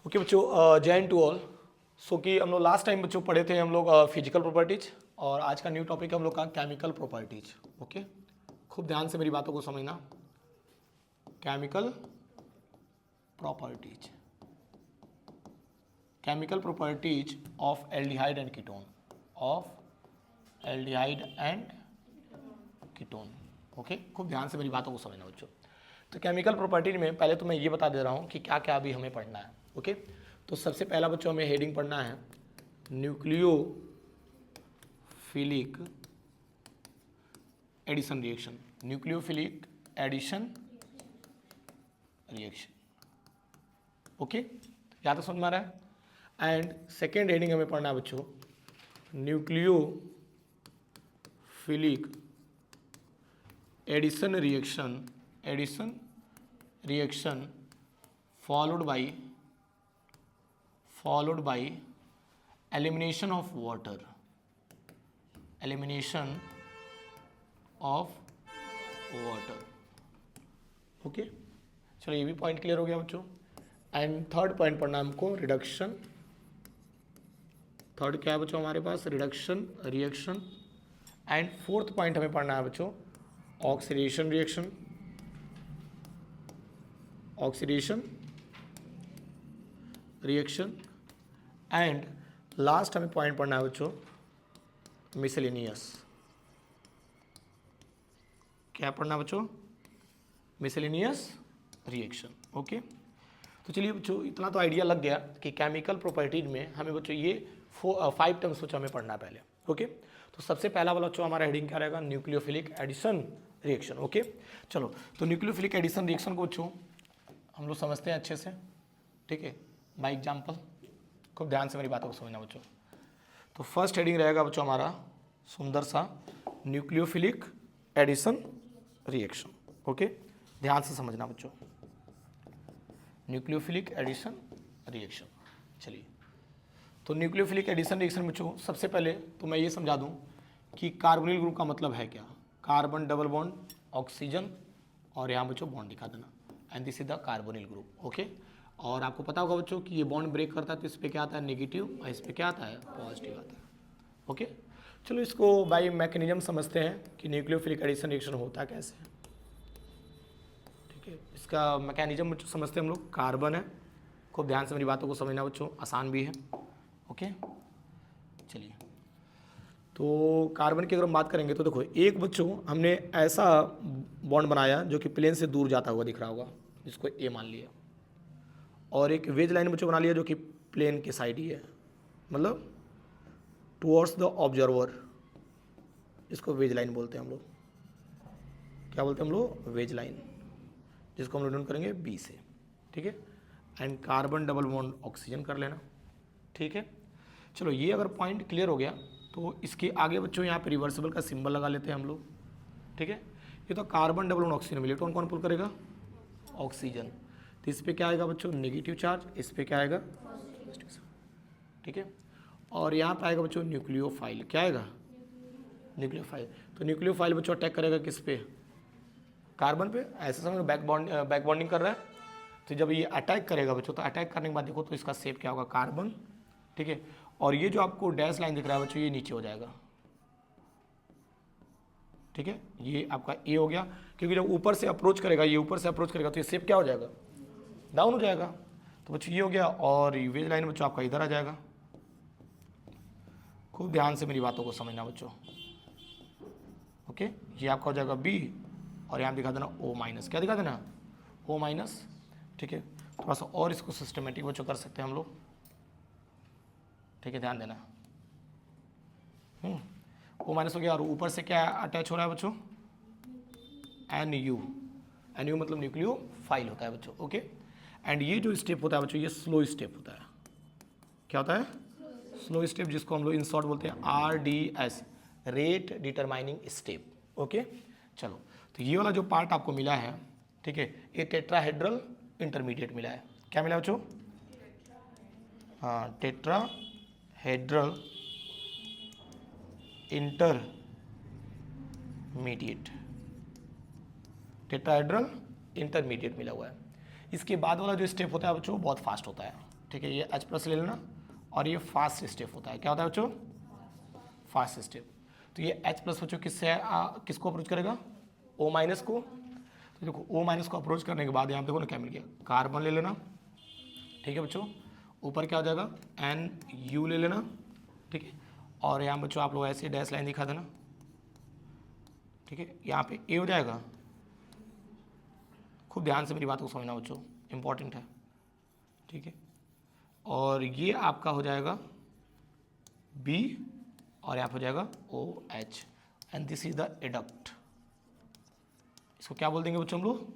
Okay बच्चों, जय and to all. सो कि हम लोग लास्ट टाइम बच्चों पढ़े थे हम लोग फिजिकल प्रॉपर्टीज, और आज का न्यू टॉपिक है हम लोग का केमिकल प्रॉपर्टीज। ओके, खूब ध्यान से मेरी बातों को समझना। Chemical properties, chemical properties of aldehyde and ketone, of aldehyde and ketone. Okay, खूब ध्यान से मेरी बातों को समझना बच्चों। तो केमिकल प्रॉपर्टी में पहले तो मैं ये बता दे रहा हूँ कि क्या क्या अभी हमें पढ़ना है। ओके, तो सबसे पहला बच्चों हमें हेडिंग पढ़ना है nucleophilic addition reaction. Nucleophilic addition reaction. Okay, यहाँ तक समझ में आ रहा है। एंड सेकेंड हेडिंग हमें पढ़ना है बच्चों nucleophilic addition reaction followed by elimination of water, okay. चलो ये भी पॉइंट क्लियर हो गया बच्चों। एंड थर्ड पॉइंट पढ़ना हमको रिडक्शन। थर्ड क्या है बच्चों हमारे पास? Reduction reaction. And fourth point हमें पढ़ना है बच्चों ऑक्सीडेशन रिएक्शन। एंड लास्ट हमें पॉइंट पढ़ना है बच्चों मिसलेनियस। क्या पढ़ना बच्चों? Miscellaneous reaction. ओके, तो चलिए बच्चों इतना तो आइडिया लग गया कि केमिकल प्रॉपर्टीज में हमें बच्चों ये 5 टर्म्स बच्चों हमें पढ़ना पहले। ओके, तो सबसे पहला वाला बच्चों हमारा हेडिंग क्या रहेगा? Nucleophilic addition reaction. ओके, चलो तो न्यूक्लियोफिलिक एडिशन रिएक्शन को बच्चों हम लोग समझते हैं अच्छे से, ठीक है, बाय एग्जाम्पल। खूब ध्यान से मेरी बातों को समझना बच्चों। तो फर्स्ट हेडिंग रहेगा बच्चों हमारा सुंदर सा न्यूक्लियोफिलिक एडिशन रिएक्शन। ओके, ध्यान से समझना बच्चों, न्यूक्लियोफिलिक एडिशन रिएक्शन। चलिए, तो न्यूक्लियोफिलिक एडिशन रिएक्शन बच्चों सबसे पहले तो मैं ये समझा दूं कि कार्बोनिल ग्रुप का मतलब है क्या। कार्बन डबल बॉन्ड ऑक्सीजन, और यहाँ बच्चों बॉन्ड दिखा देना, and this is the carbonyl group. Okay, और आपको पता होगा बच्चों कि ये बॉन्ड ब्रेक करता है तो इस पर क्या आता है? नेगेटिव, और इस पर क्या आता है? पॉजिटिव आता है। ओके, चलो इसको बाय मैकेनिज्म समझते हैं कि न्यूक्लियोफिलिक एडिशन रिएक्शन होता कैसे। ठीक है, इसका मैकेनिज्म बच्चों समझते हैं हम लोग। कार्बन है, खूब ध्यान से मेरी बातों को समझना बच्चों, आसान भी है। ओके, चलिए, तो कार्बन की अगर हम बात करेंगे तो देखो एक बच्चों हमने ऐसा बॉन्ड बनाया जो कि प्लेन से दूर जाता हुआ दिख रहा होगा, जिसको ए मान लिया, और एक वेज लाइन बच्चों बना लिया जो कि प्लेन के साइड ही है, मतलब टुवर्ड्स द ऑब्जर्वर। इसको वेज लाइन बोलते हैं हम लोग। क्या बोलते हैं हम लोग? वेज लाइन, जिसको हम लोग नोट करेंगे बी से। ठीक है, and carbon double bond oxygen कर लेना। ठीक है, चलो ये अगर पॉइंट क्लियर हो गया तो इसके आगे बच्चों यहाँ पे रिवर्सिबल का सिंबल लगा लेते हैं हम लोग। ठीक है, ये तो कार्बन डबल बॉन्ड ऑक्सीजन में इलेक्ट्रॉन कौन पुल करेगा? ऑक्सीजन। तो इस पे क्या आएगा बच्चों? Negative charge. इस पे क्या आएगा? ठीक है, और यहाँ पे आएगा बच्चों न्यूक्लियोफाइल। क्या आएगा? न्यूक्लियोफाइल। तो न्यूक्लियोफाइल बच्चों अटैक करेगा किस पे? कार्बन पे। ऐसे समझ बैक बॉन्डिंग कर रहा है। तो जब ये अटैक करेगा बच्चों, तो अटैक करने के बाद देखो तो इसका शेप क्या होगा? कार्बन। ठीक है, और ये जो आपको डैश लाइन दिख रहा है बच्चों, ये नीचे हो जाएगा। ठीक है, ये आपका ए हो गया, क्योंकि जब ऊपर से अप्रोच करेगा, ये ऊपर से अप्रोच करेगा तो ये शेप क्या हो जाएगा? डाउन हो जाएगा। तो बच्चों ये हो गया, और वेज लाइन बच्चों आपका इधर आ जाएगा। खूब ध्यान से मेरी बातों को समझना बच्चों। ओके, ये आपका हो जाएगा बी, और यहाँ दिखा देना ओ माइनस। क्या दिखा देना? O minus. ठीक है, थोड़ा सा और इसको सिस्टमेटिक बच्चों कर सकते हैं हम लोग। ठीक है, ध्यान देना। ओ माइनस हो गया, और ऊपर से क्या अटैच हो रहा है बच्चों? एन यू मतलब न्यूक्लियोफाइल होता है बच्चों। ओके, एंड ये जो स्टेप होता है बच्चों, ये स्लो स्टेप होता है। क्या होता है? स्लो स्टेप, जिसको हम लोग इन शॉर्ट बोलते हैं RDS, rate determining step. Okay, चलो, तो ये वाला जो पार्ट आपको मिला है, ठीक है, ये टेट्राहेड्रल इंटरमीडिएट मिला है। क्या मिला बच्चों? हाँ, टेट्राहेड्रल इंटरमीडिएट, टेट्राहेड्रल इंटरमीडिएट मिला हुआ है। इसके बाद वाला जो स्टेप होता है बच्चों बहुत फास्ट होता है। ठीक है, ये H+ ले लेना, और ये फास्ट स्टेप होता है, क्या होता है बच्चों, फास्ट स्टेप। तो ये H+ बच्चों किससे किसको अप्रोच करेगा, O- को। तो देखो O- को अप्रोच करने के बाद यहाँ पे देखो ना क्या मिल गया, कार्बन ले लेना, ठीक है बच्चों, ऊपर क्या हो जाएगा NU ले लेना, ठीक है, और यहाँ बच्चों आप लोग ऐसे डैश लाइन दिखा देना, ठीक है, यहाँ पे A हो जाएगा, खूब ध्यान से मेरी बात को समझना बच्चों, इंपॉर्टेंट है, ठीक है, और ये आपका हो जाएगा B, और यहाँ पे हो जाएगा OH, and this is the adduct. इसको क्या बोल देंगे बच्चों हम लोग,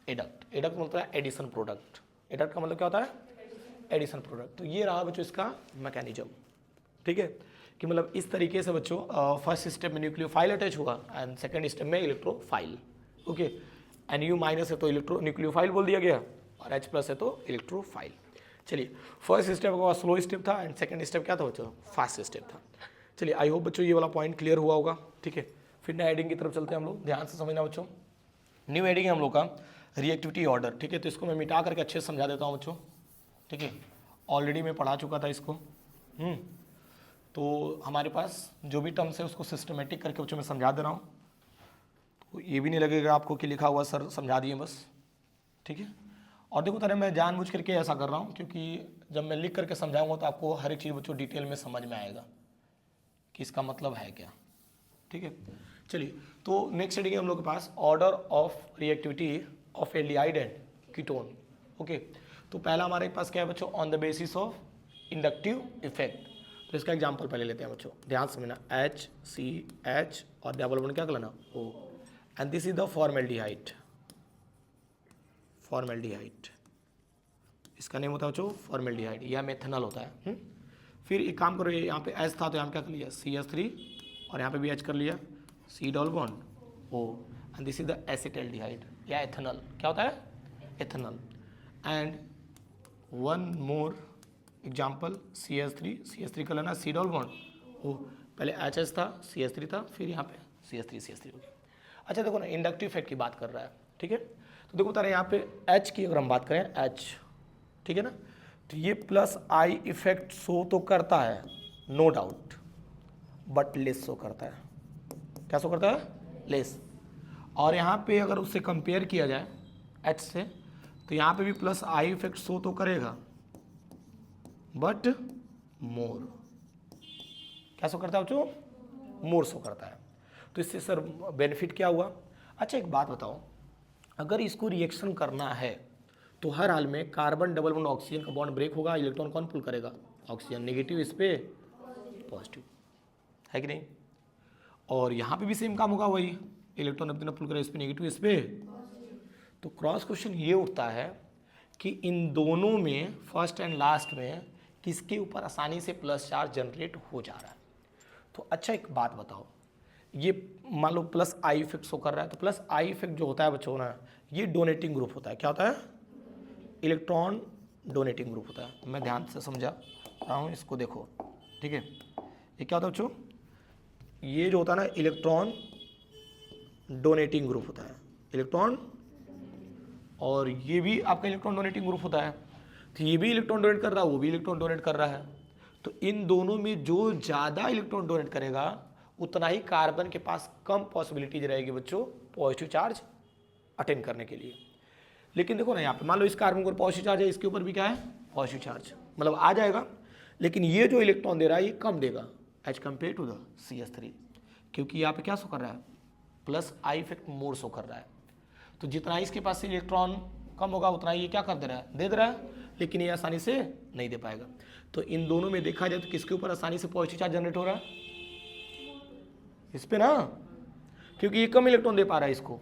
एडक्ट। एडक्ट मतलब है एडिशन प्रोडक्ट। एडक्ट का मतलब क्या होता है, एडिशन प्रोडक्ट। तो ये रहा बच्चों इसका मैकेनिज्म, ठीक है, कि मतलब इस तरीके से बच्चों फर्स्ट स्टेप में न्यूक्लियोफाइल अटैच होगा एंड सेकंड स्टेप में इलेक्ट्रोफाइल, ओके, NU- है तो इलेक्ट्रो न्यूक्लियोफाइल बोल दिया गया, और H+ है तो इलेक्ट्रोफाइल। चलिए, फर्स्ट स्टेप का स्लो स्टेप था एंड सेकंड स्टेप क्या था बच्चों, फास्ट स्टेप था। चलिए, आई होप बच्चों ये वाला पॉइंट क्लियर हुआ होगा, ठीक है। फिर नए हेडिंग की तरफ चलते हैं हम लोग, ध्यान से समझना बच्चों। न्यू हेडिंग है हम लोग का रिएक्टिविटी ऑर्डर, ठीक है, तो इसको मैं मिटा करके अच्छे से समझा देता हूँ बच्चों, ठीक है, ऑलरेडी मैं पढ़ा चुका था इसको। तो हमारे पास जो भी टर्म्स है उसको सिस्टमेटिक करके बच्चों मैं समझा दे रहा हूँ, तो ये भी नहीं लगेगा आपको कि लिखा हुआ सर समझा दिए बस, ठीक है। और देखो तरह मैं जानबूझ करके ऐसा कर रहा हूँ क्योंकि जब मैं लिख करके समझाऊंगा तो आपको हर एक चीज़ बच्चों डिटेल में समझ में आएगा कि इसका मतलब है क्या, ठीक है। चलिए, तो नेक्स्ट हेडिंग है हम लोग के पास order of reactivity of aldehyde and ketone, okay. तो पहला हमारे पास क्या है बच्चों, on the basis of inductive effect. तो इसका एग्जांपल पहले लेते हैं बच्चों, ध्यान से समझना, HCH और डबल बॉन्ड क्या कर लेना O, and this is the formaldehyde. Formaldehyde इसका नेम होता है बच्चों फॉर्मेल्डिहाइड, या मेथनॉल होता है। फिर एक काम करो, यहाँ पे H था तो यहाँ पे क्या कर लिया CH3, और यहाँ पे भी H कर लिया, C double bond O, and this is the acetaldehyde या एथेनॉल, क्या होता है ethanol. And one more example CH3 कर लेना, C डबल बॉन्ड O, पहले HH था CH3 था, फिर यहाँ पे CH3 हो गया। अच्छा देखो ना, इंडक्टिव इफेक्ट की बात कर रहा है, ठीक है। तो देखो तारे यहाँ पे H की अगर हम बात करें, H, ठीक है ना, तो ये +I इफेक्ट शो तो करता है no doubt, but less show करता है, क्या शो करता है, लेस। और यहाँ पे अगर उससे कंपेयर किया जाए H से, तो यहाँ पे भी +I इफेक्ट शो तो करेगा बट मोर, क्या शो करता है बच्चों, मोर शो करता है। तो इससे सर बेनिफिट क्या हुआ। अच्छा एक बात बताओ, अगर इसको रिएक्शन करना है तो हर हाल में कार्बन डबल बॉन्ड ऑक्सीजन का बॉन्ड ब्रेक होगा, इलेक्ट्रॉन कौन पुल करेगा, ऑक्सीजन, नेगेटिव इस पे पॉजिटिव, है कि नहीं। और यहाँ पे भी सेम काम होगा, वही इलेक्ट्रॉन अपना पुल करेगा, इस पे नेगेटिव इस पे। तो क्रॉस क्वेश्चन ये उठता है कि इन दोनों में फर्स्ट एंड लास्ट में किसके ऊपर आसानी से प्लस चार्ज जनरेट हो जा रहा है। तो अच्छा एक बात बताओ, ये मान लो +I इफेक्ट शो कर रहा है, तो +I इफेक्ट जो होता है बच्चों ना, ये डोनेटिंग ग्रुप होता है, क्या होता है, इलेक्ट्रॉन डोनेटिंग ग्रुप होता है। मैं ध्यान से समझा रहा हूँ, इसको देखो, ठीक है। ये क्या होता है बच्चों, ये जो होता है ना इलेक्ट्रॉन डोनेटिंग ग्रुप होता है, इलेक्ट्रॉन, और ये भी आपका इलेक्ट्रॉन डोनेटिंग ग्रुप होता है। तो ये भी इलेक्ट्रॉन डोनेट कर रहा है, वो भी इलेक्ट्रॉन डोनेट कर रहा है। तो इन दोनों में जो ज़्यादा इलेक्ट्रॉन डोनेट करेगा उतना ही कार्बन के पास कम पॉसिबिलिटीज रहेगी बच्चों पॉजिटिव चार्ज अटेंड करने के लिए। लेकिन देखो ना यहाँ पे मान लो इस कार्बन को पॉजिटिव चार्ज है, इसके ऊपर भी क्या है पॉजिटिव चार्ज, मतलब आ जाएगा, लेकिन ये जो इलेक्ट्रॉन दे रहा है ये कम देगा as compare to the CH3, क्योंकि यहाँ पे क्या शो कर रहा है, +I इफेक्ट मोर शो कर रहा है। तो जितना इसके पास से इलेक्ट्रॉन कम होगा उतना ये क्या कर दे रहा है, दे रहा है, लेकिन ये आसानी से नहीं दे पाएगा। तो इन दोनों में देखा जाए तो किसके ऊपर आसानी से पॉजिटिव चार्ज जनरेट हो रहा है, इस पे ना, क्योंकि ये कम इलेक्ट्रॉन दे पा रहा है इसको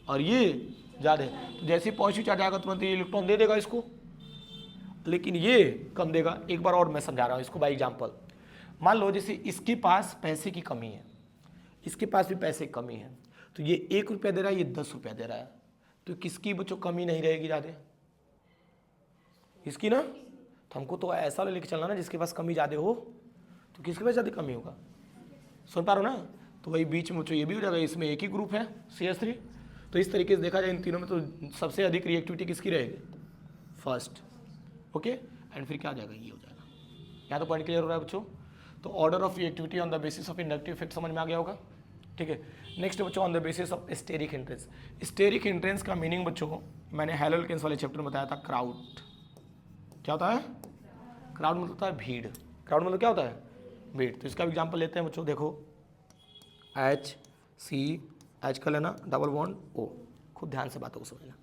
और ये ज़्यादा है। तो जैसे ही पॉजिटिव चार्ज आएगा तुरंत ये इलेक्ट्रॉन दे देगा इसको, लेकिन ये कम देगा। एक बार और मैं समझा रहा हूँ इसको बाई एग्जाम्पल। मान लो जैसे इसके पास पैसे की कमी है, इसके पास भी पैसे की कमी है, तो ये 1 रुपया दे रहा है, ये 10 रुपया दे रहा है, तो किसकी बच्चों कमी नहीं रहेगी ज़्यादा, इसकी ना। तो हमको तो ऐसा लेके चलना ना जिसके पास कमी ज़्यादा हो, तो किसके पास ज़्यादा कमी होगा, सुन पा रहे हो ना। तो वही बीच में बच्चों ये भी हो जाएगा, इसमें एक ही ग्रुप है CH3। तो इस तरीके से देखा जाए इन तीनों में तो सबसे अधिक रिएक्टिविटी किसकी रहेगी, फर्स्ट, ओके। एंड फिर क्या आ जाएगा, ये हो जाएगा। यहाँ तो पॉइंट क्लियर हो रहा है बच्चों। तो order of reactivity on the basis of inductive effect समझ में आ गया होगा, ठीक है। नेक्स्ट बच्चों on the basis of steric hindrance. Steric hindrance का मीनिंग बच्चों मैंने हेलोल्केन्स वाले चैप्टर में बताया था, क्राउड। क्या होता है? क्राउड मतलब होता है भीड़। क्राउड मतलब क्या होता है? भीड़। तो इसका एग्जाम्पल लेते हैं बच्चों, देखो एच सी, एच का लेना, डबल बॉन्ड ओ, खूब ध्यान से बातों को समझना।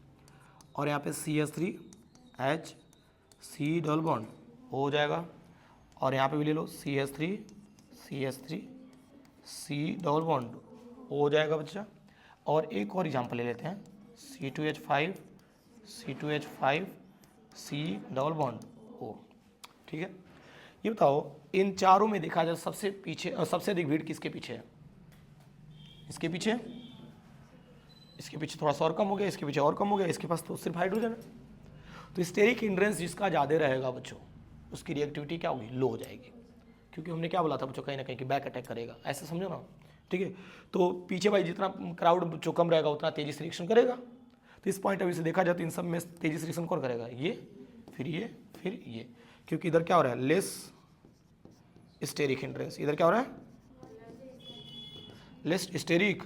और यहाँ पे CH3 H C double bond O हो जाएगा, और यहाँ पे भी ले लो CH3 सी डबल बॉन्ड ओ हो जाएगा बच्चा। और एक और एग्जाम्पल ले लेते हैं, C2H5 सी डबल बॉन्ड ओ, ठीक है। ये बताओ इन चारों में देखा जाए सबसे पीछे सबसे अधिक भीड़ किसके पीछे है? इसके पीछे, इसके पीछे थोड़ा सा और कम हो गया, इसके पीछे और कम हो गया, इसके पास तो सिर्फ हाइड्रोजन है। तो स्टेरिक हिंड्रेंस जिसका ज़्यादा रहेगा बच्चों, उसकी रिएक्टिविटी क्या होगी? लो हो जाएगी, क्योंकि हमने क्या बोला था बच्चों, कहीं ना कहीं कि बैक अटैक करेगा, ऐसे समझो ना, ठीक है। तो पीछे भाई जितना क्राउड जो कम रहेगा उतना तेजी से रिएक्शन करेगा। तो इस पॉइंट ऑफ व्यू से देखा जाए तो इन सब में तेजी से रिएक्शन कौन करेगा? ये, फिर ये, फिर ये, क्योंकि इधर क्या हो रहा है? Less steric hindrance. इधर क्या हो रहा है? लेस स्टेरिक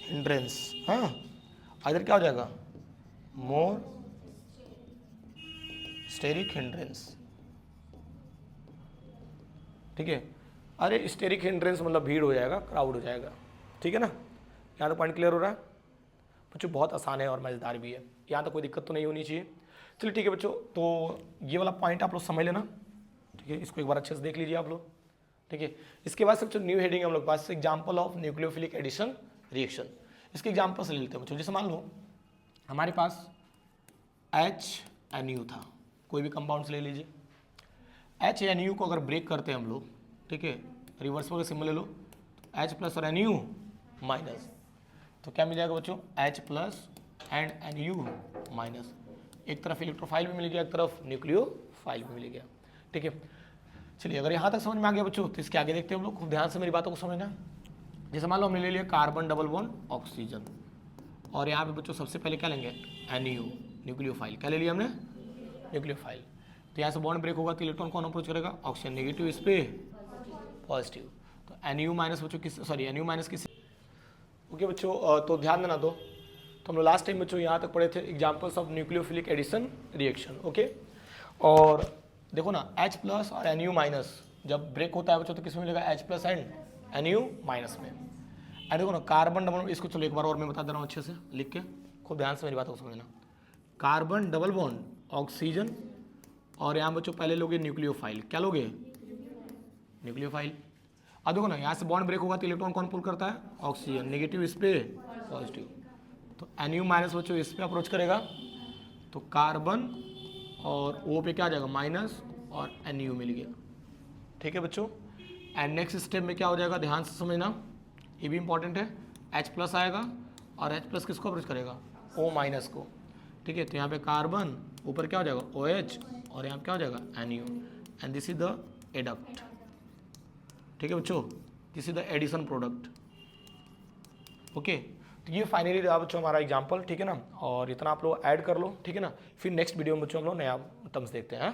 हिंड्रेंस, हाँ। इधर क्या हो जाएगा? मोर स्टेरिक हिंड्रेंस, ठीक है। अरे स्टेरिक हिंड्रेंस मतलब भीड़ हो जाएगा, क्राउड हो जाएगा, ठीक है ना। यहाँ तो पॉइंट क्लियर हो रहा है बच्चों, बहुत आसान है और मज़ेदार भी है, यहाँ तो कोई दिक्कत तो नहीं होनी चाहिए। चलिए ठीक है बच्चों, तो ये वाला पॉइंट आप लोग समझ लेना, ठीक है। इसको एक बार अच्छे से देख लीजिए आप लोग, ठीक है। इसके बाद सबसे न्यू हेडिंग हम लोग पास example of nucleophilic addition reaction. इसके एग्जाम्पल से ले लेते हैं बच्चों। जैसे मान लो हमारे पास HNU था, कोई भी कंपाउंड से ले लीजिए। HNU को अगर ब्रेक करते हैं हम लोग, ठीक है, रिवर्स का सिंबल ले लो, तो H प्लस और NU माइनस, तो क्या मिल जाएगा बच्चों? H plus and NU minus. एक तरफ इलेक्ट्रोफाइल भी मिल गया, एक तरफ न्यूक्लियोफाइल भी मिल गया, ठीक है। चलिए अगर यहाँ तक समझ में आ गया बच्चों, तो इसके आगे देखते हैं हम लोग, खूब ध्यान से मेरी बातों को समझना। जैसे मान लो हमने ले लिया कार्बन डबल बॉन्ड ऑक्सीजन, और यहाँ पे बच्चों सबसे पहले क्या लेंगे? NU nucleophile. क्या ले लिया हमने? न्यूक्लियोफाइल। तो यहाँ से बॉन्ड ब्रेक होगा तो इलेक्ट्रॉन कौन अप्रोच करेगा? ऑक्सीजन, नेगेटिव इस पे पॉजिटिव। तो NU माइनस बच्चों किस, सॉरी NU माइनस किस, ओके बच्चों। तो ध्यान देना तो हम लोग लास्ट टाइम बच्चों यहाँ तक पढ़े थे examples of nucleophilic addition reaction, okay. और देखो ना H प्लस और NU माइनस जब ब्रेक होता है बच्चों तो किस में मिलेगा? H plus and NU minus में। एंड देखो ना कार्बन डबल, इसको चलो एक बार और मैं बता दे रहा हूँ अच्छे से लिख के, खूब ध्यान से मेरी बात को समझना। कार्बन डबल बॉन्ड ऑक्सीजन, और यहाँ बच्चों पहले लोगे न्यूक्लियोफाइल। क्या लोगे? न्यूक्लियोफाइल। अब देखो ना यहाँ से बॉन्ड ब्रेक होगा तो इलेक्ट्रॉन कौन पुल करता है? ऑक्सीजन, नेगेटिव इस पे पॉजिटिव। तो NU माइनस बच्चों इस पे अप्रोच करेगा, तो कार्बन और O पे क्या आ जाएगा? माइनस, और NU मिल गया, ठीक है बच्चों। एंड नेक्स्ट स्टेप में क्या हो जाएगा? ध्यान से समझना, ये भी इंपॉर्टेंट है। H प्लस आएगा, और H प्लस किसको अप्रोच करेगा? O माइनस को, ठीक है। तो यहाँ पे कार्बन, ऊपर क्या हो जाएगा? OH, और यहाँ पे क्या हो जाएगा? NU, and this is the adduct, ठीक है बच्चों, this is the addition product, okay. तो ये फाइनली रहा बच्चों हमारा एग्जाम्पल, ठीक है ना। और इतना आप लोग ऐड कर लो, ठीक है ना। फिर नेक्स्ट वीडियो में बच्चों हम लोग नया टर्म्स देखते हैं।